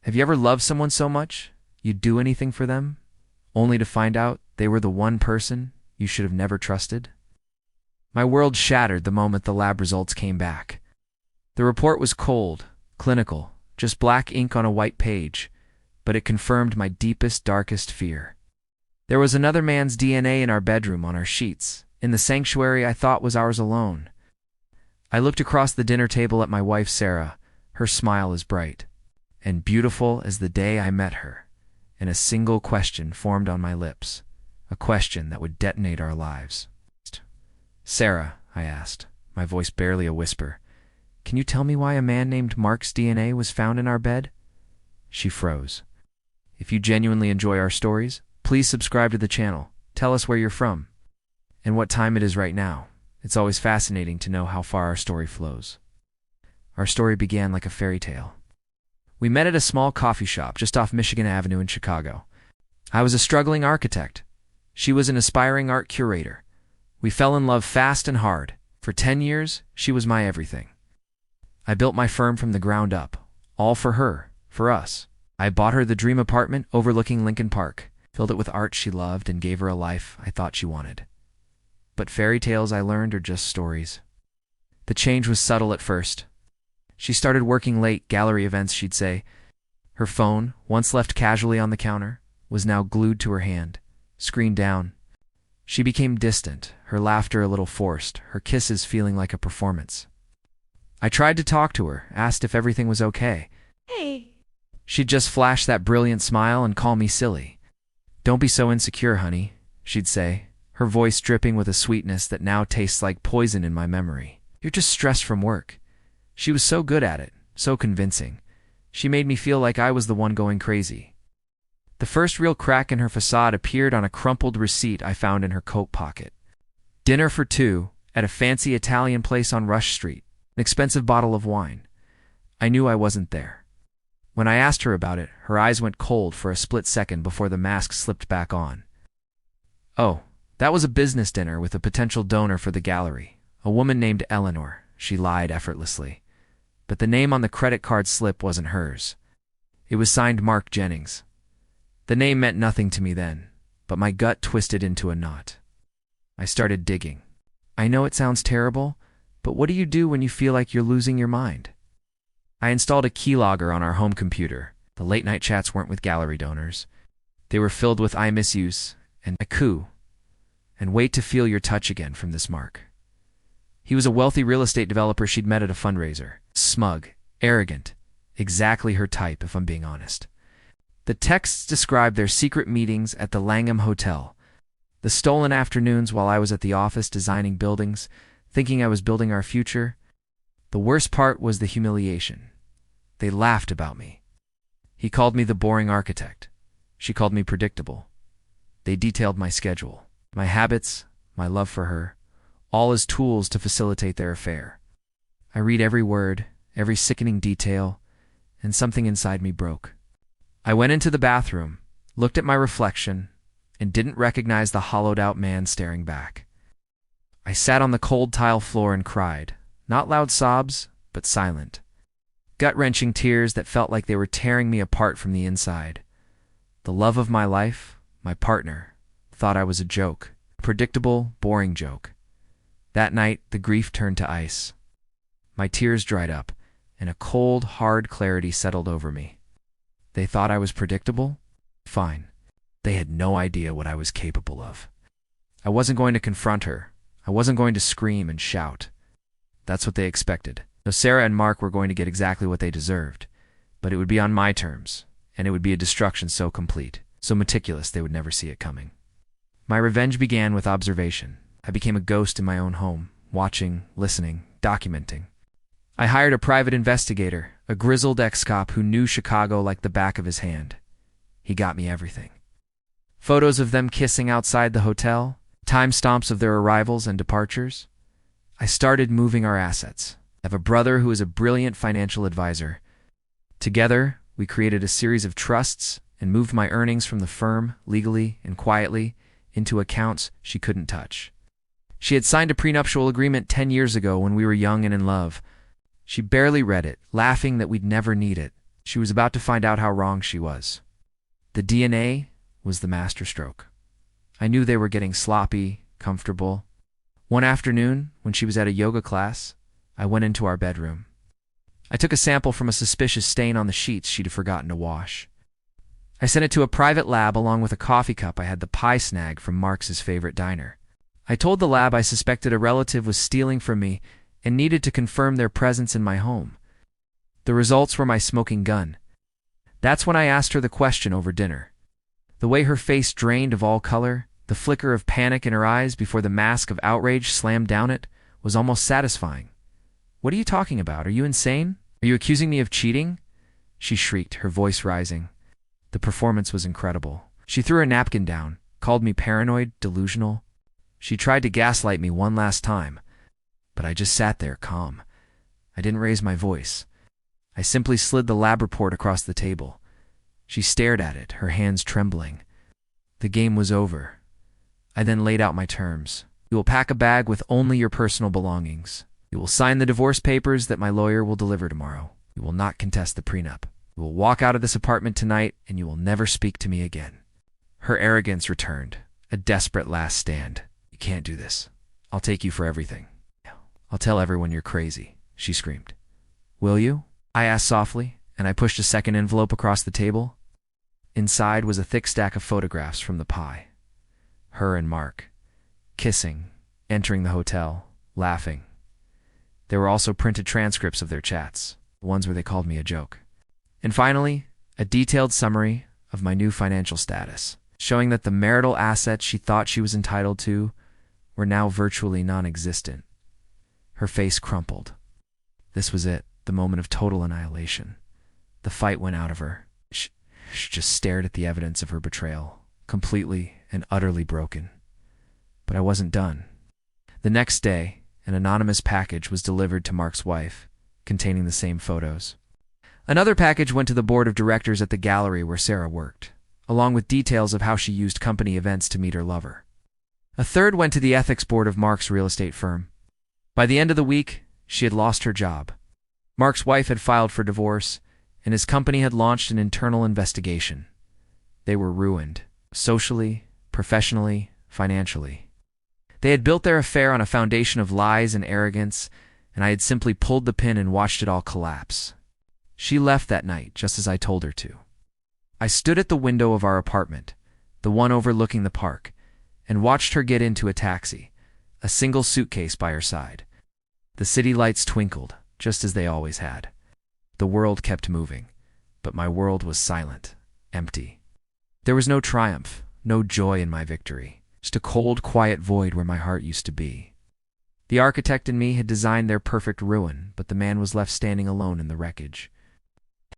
Have you ever loved someone so much you'd do anything for them, only to find out they were the one person you should have never trusted? My world shattered the moment the lab results came back. The report was cold, clinical, just black ink on a white page, but it confirmed my deepest, darkest fear. There was another man's DNA in our bedroom on our sheets, in the sanctuary I thought was ours alone. I looked across the dinner table at my wife Sarah, her smile as bright and beautiful as the day I met her, and a single question formed on my lips, a question that would detonate our lives. "Sarah," I asked, my voice barely a whisper, "can you tell me why a man named Mark's DNA was found in our bed?" She froze. "If you genuinely enjoy our stories, please subscribe to the channel. Tell us where you're from and what time it is right now. It's always fascinating to know how far our story flows." Our story began like a fairy tale. We met at a small coffee shop just off Michigan Avenue in Chicago. I was a struggling architect. She was an aspiring art curator. We fell in love fast and hard. For 10 years, she was my everything. I built my firm from the ground up, all for her, for us. I bought her the dream apartment overlooking Lincoln Park, filled it with art she loved, and gave her a life I thought she wanted. But fairy tales, I learned, are just stories. The change was subtle at first. She started working late, gallery events, she'd say. Her phone, once left casually on the counter, was now glued to her hand, screen down. She became distant, her laughter a little forced, her kisses feeling like a performance. I tried to talk to her, asked if everything was okay. Hey. She'd just flash that brilliant smile and call me silly. "Don't be so insecure, honey," she'd say, her voice dripping with a sweetness that now tastes like poison in my memory. "You're just stressed from work." She was so good at it, so convincing. She made me feel like I was the one going crazy. The first real crack in her facade appeared on a crumpled receipt I found in her coat pocket. Dinner for 2 at a fancy Italian place on Rush Street, an expensive bottle of wine. I knew I wasn't there. When I asked her about it, her eyes went cold for a split second before the mask slipped back on. "Oh, that was a business dinner with a potential donor for the gallery, a woman named Eleanor," she lied effortlessly. But the name on the credit card slip wasn't hers. It was signed Mark Jennings. The name meant nothing to me then, but my gut twisted into a knot. I started digging. I know it sounds terrible, but what do you do when you feel like you're losing your mind? I installed a keylogger on our home computer. The late-night chats weren't with gallery donors. They were filled with "I miss yous" and "I coo," and "wait to feel your touch again" from this Mark. He was a wealthy real estate developer she'd met at a fundraiser. Smug, arrogant, exactly her type, if I'm being honest. The texts described their secret meetings at the Langham Hotel, the stolen afternoons while I was at the office designing buildings, thinking I was building our future. The worst part was the humiliation. They laughed about me. He called me the boring architect. She called me predictable. They detailed my schedule, my habits, my love for her, all as tools to facilitate their affair. I read every word, every sickening detail, and something inside me broke. I went into the bathroom, looked at my reflection, and didn't recognize the hollowed-out man staring back. I sat on the cold tile floor and cried, not loud sobs, but silent, gut-wrenching tears that felt like they were tearing me apart from the inside. The love of my life, my partner, thought I was a joke, a predictable, boring joke. That night, the grief turned to ice. My tears dried up, and a cold, hard clarity settled over me. They thought I was predictable? Fine. They had no idea what I was capable of. I wasn't going to confront her. I wasn't going to scream and shout. That's what they expected. So Sarah and Mark were going to get exactly what they deserved, but it would be on my terms, and it would be a destruction so complete, so meticulous they would never see it coming. My revenge began with observation. I became a ghost in my own home, watching, listening, documenting. I hired a private investigator, a grizzled ex-cop who knew Chicago like the back of his hand. He got me everything. Photos of them kissing outside the hotel, timestamps of their arrivals and departures. I started moving our assets. I have a brother who is a brilliant financial advisor. Together, we created a series of trusts and moved my earnings from the firm, legally and quietly, into accounts she couldn't touch. She had signed a prenuptial agreement 10 years ago when we were young and in love. She barely read it, laughing that we'd never need it. She was about to find out how wrong she was. The DNA was the masterstroke. I knew they were getting sloppy, comfortable. One afternoon, when she was at a yoga class, I went into our bedroom. I took a sample from a suspicious stain on the sheets she'd forgotten to wash. I sent it to a private lab along with a coffee cup I had the pie snag from Mark's favorite diner. I told the lab I suspected a relative was stealing from me and needed to confirm their presence in my home. The results were my smoking gun. That's when I asked her the question over dinner. The way her face drained of all color, the flicker of panic in her eyes before the mask of outrage slammed down it, was almost satisfying. "What are you talking about? Are you insane? Are you accusing me of cheating?" She shrieked, her voice rising. The performance was incredible. She threw her napkin down, called me paranoid, delusional. She tried to gaslight me one last time, but I just sat there, calm. I didn't raise my voice. I simply slid the lab report across the table. She stared at it, her hands trembling. The game was over. I then laid out my terms. "You will pack a bag with only your personal belongings. You will sign the divorce papers that my lawyer will deliver tomorrow. You will not contest the prenup. You will walk out of this apartment tonight, and you will never speak to me again." Her arrogance returned, a desperate last stand. "You can't do this. I'll take you for everything. I'll tell everyone you're crazy," she screamed. "Will you?" I asked softly, and I pushed a second envelope across the table. Inside was a thick stack of photographs from the pie. Her and Mark, kissing, entering the hotel, laughing. There were also printed transcripts of their chats, the ones where they called me a joke. And finally, a detailed summary of my new financial status, showing that the marital assets she thought she was entitled to were now virtually non-existent. Her face crumpled. This was it, the moment of total annihilation. The fight went out of her. She just stared at the evidence of her betrayal, completely and utterly broken. But I wasn't done. The next day, an anonymous package was delivered to Mark's wife, containing the same photos. Another package went to the board of directors at the gallery where Sarah worked, along with details of how she used company events to meet her lover. A third went to the ethics board of Mark's real estate firm. By the end of the week, she had lost her job. Mark's wife had filed for divorce, and his company had launched an internal investigation. They were ruined, socially, professionally, financially. They had built their affair on a foundation of lies and arrogance, and I had simply pulled the pin and watched it all collapse. She left that night, just as I told her to. I stood at the window of our apartment, the one overlooking the park, and watched her get into a taxi, a single suitcase by her side. The city lights twinkled, just as they always had. The world kept moving, but my world was silent, empty. There was no triumph, no joy in my victory, just a cold, quiet void where my heart used to be. The architect and me had designed their perfect ruin, but the man was left standing alone in the wreckage.